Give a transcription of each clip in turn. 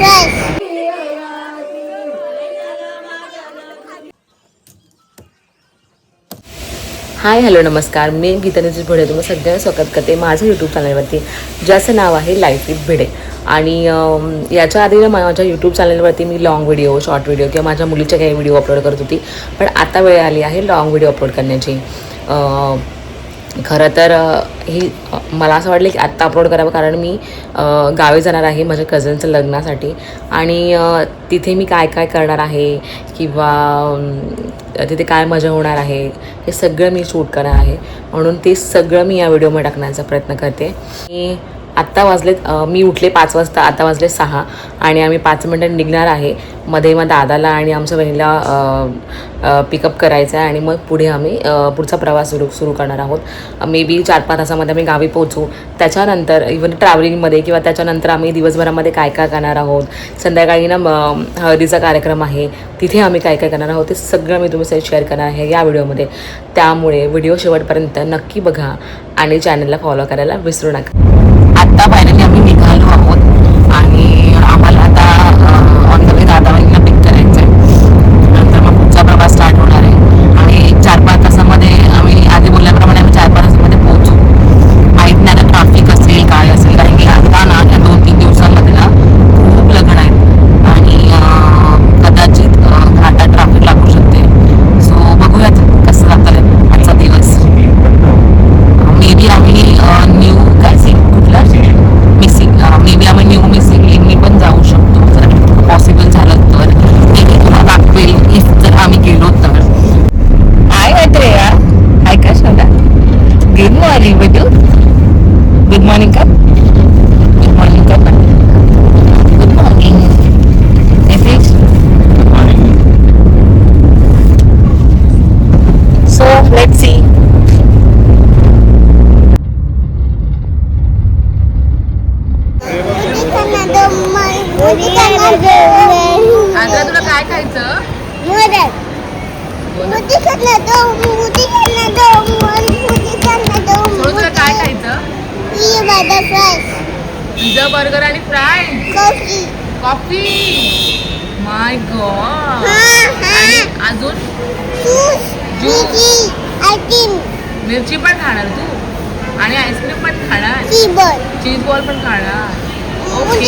Hi hello नमस्कार, मी गीतानीची भिडे तुम्ही सगळ्यांना स्वागत करते माझं यूट्यूब चॅनलवरती, ज्याचं नाव आहे लाईफ विथ भिडे. आणि याच्या आधी माझ्या यूट्यूब चॅनलवरती मी लॉंग व्हिडिओ, शॉर्ट व्हिडिओ किंवा माझ्या मुलीच्या काही व्हिडिओ अपलोड करत होती. पण आता वेळ आली आहे लॉंग व्हिडिओ अपलोड करण्याची. खरं तर ही मला असं वाटलं की आत्ता अपलोड करावं, कारण मी गावी जाणार आहे माझ्या कझनचं लग्नासाठी. आणि तिथे मी काय काय करणार आहे किंवा तिथे काय मजा होणार आहे हे सगळं मी शूट करणार आहे. म्हणून ते सगळं मी या व्हिडिओमध्ये टाकण्याचा प्रयत्न करते. आत्ता वाजलेत, मी उठले 5 वाजता, आता वाजले 6 आणि आम्ही 5 मिनटं निघणार आहे. मध्ये मग दादाला आणि आमच्या बहिणीला पिकअप करायचं आहे आणि मग पुढे आम्ही पुढचा प्रवास सुरू करणार आहोत. मे बी 4-5 तासामध्ये आम्ही गावी पोहोचू. त्याच्यानंतर इव्हन ट्रॅव्हलिंगमध्ये किंवा त्याच्यानंतर आम्ही दिवसभरामध्ये काय काय करणार आहोत, संध्याकाळी ना हळदीचा कार्यक्रम आहे तिथे आम्ही काय काय करणार आहोत, ते सगळं मी तुमच्यासोबत शेअर करणार आहे या व्हिडिओमध्ये. त्यामुळे व्हिडिओ शेवटपर्यंत नक्की बघा आणि चॅनलला फॉलो करायला विसरू नका. आत्ता फायनली आम्ही निघालो आहोत आणि आम्हाला आता ऑन द वे दादाबाईंना पिक करायचं आहे. नंतर मग पुढचा प्रवास स्टार्ट होणार आहे आणि 4-5 तासामध्ये आम्ही आधी बोलल्याप्रमाणे आम्ही 4-5 तासामध्ये पोहोचू. माहीत नाही आता ट्रॅफिक असेल काय असेल, कारण की आता ना या 2-3 दिवसांमध्ये ना खूप लग्न आहेत आणि कदाचित घाटात ट्रॅफिक लागू शकते. सो बघूयात कसं जातं आजचा दिवस. मे बी आम्ही न्यू काय मिसिंग मे बी आम्ही न्यू मिसिंग लिंकनी पण जाऊ शकतो जर पॉसिबल झालं तर. ते मी तुम्हाला दाखवेल इफ जर आम्ही गेलो तर. काय वाटते या काय काय सांगा. गुड मॉर्निंग बेटू. गुड मॉर्निंग का. गुड मॉर्निंग का. Good morning. So let's see. आता तुला काय खायचं. तुला काय खायचं. पिझ्झा, बर्गर आणि फ्राय. कॉफी. My god. अजून ज्यूस. मिरची पण खाणार तू आणि आईस्क्रीम पण खाणार. चीज बॉल पण खाणार. ओके.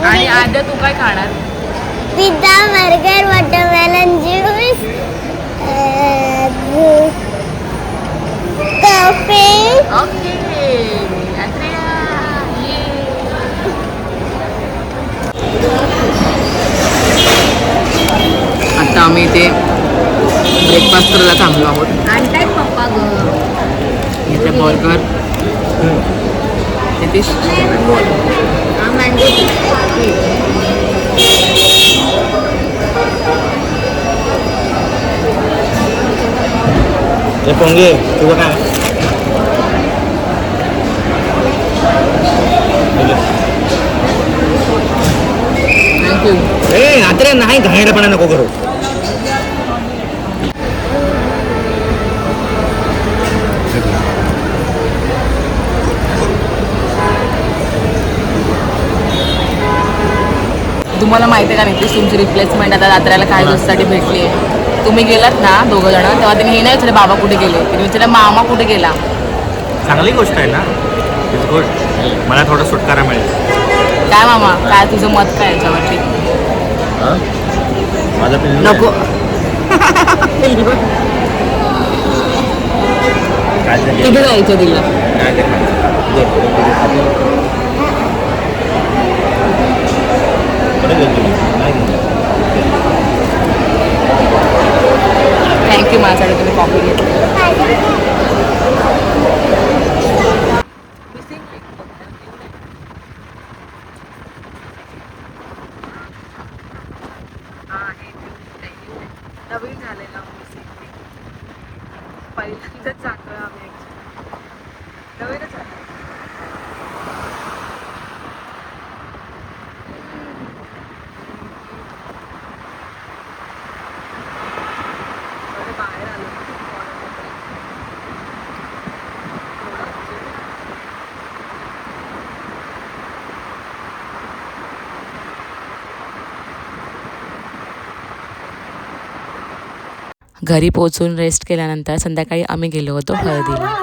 आणि आद्या तू काय खाणार. Pizza, burger, watermelon juice, coffee. Okay. आता आम्ही इथे ब्रेकफास्ट करायला थांबलो आहोत. आणताय पप्पा ग. इथे बर्गर, इथे पोंगे तुझं काय. थँक्यू. आत्रे नाही घाणेरडेपणा नको करू. तुम्हाला माहिती आहे का नाही तुमची रिप्लेसमेंट आता रात्रीला काही दिवसासाठी भेटली आहे. तुम्ही गेलात ना 2 जण, तेव्हा त्यांनी हे नाही विचारलं बाबा कुठे गेले, त्यांनी विचारलं मामा कुठे गेला. चांगली गोष्ट आहे ना. It's good. मला थोडा सुटकारा मिळेल. काय मामा, काय तुझं मत काय याच्यावरती. माझा नको. किती जायचं तिला. थँक्यू माझ्यासाठी तुम्ही कॉफी घेतली. नवीन झालेला पहिल्यांदाच चांगलं आम्ही नवीनच आहे. बाहेर आलो घरी पोहोचून रेस्ट केल्यानंतर संध्याकाळी आम्ही गेलो होतो हळदीला.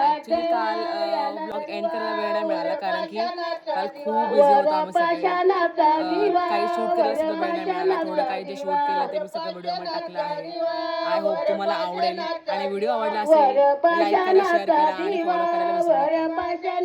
ॲक्च्युली काल ब्लॉग एंड करायला वेळ नाही मिळाला कारण की काल खूप बिझी होतो आम्ही सगळे. काही शूट करायला सुद्धा वेळ नाही मिळाला. थोडं काही जे शूट केलं ते मी सगळं व्हिडिओमध्ये टाकलं आहे. आय होप तुम्हाला आवडेल आणि व्हिडिओ आवडला असेल लाईक करा, शेअर करा आणि फॉलो करायला विसरू नका.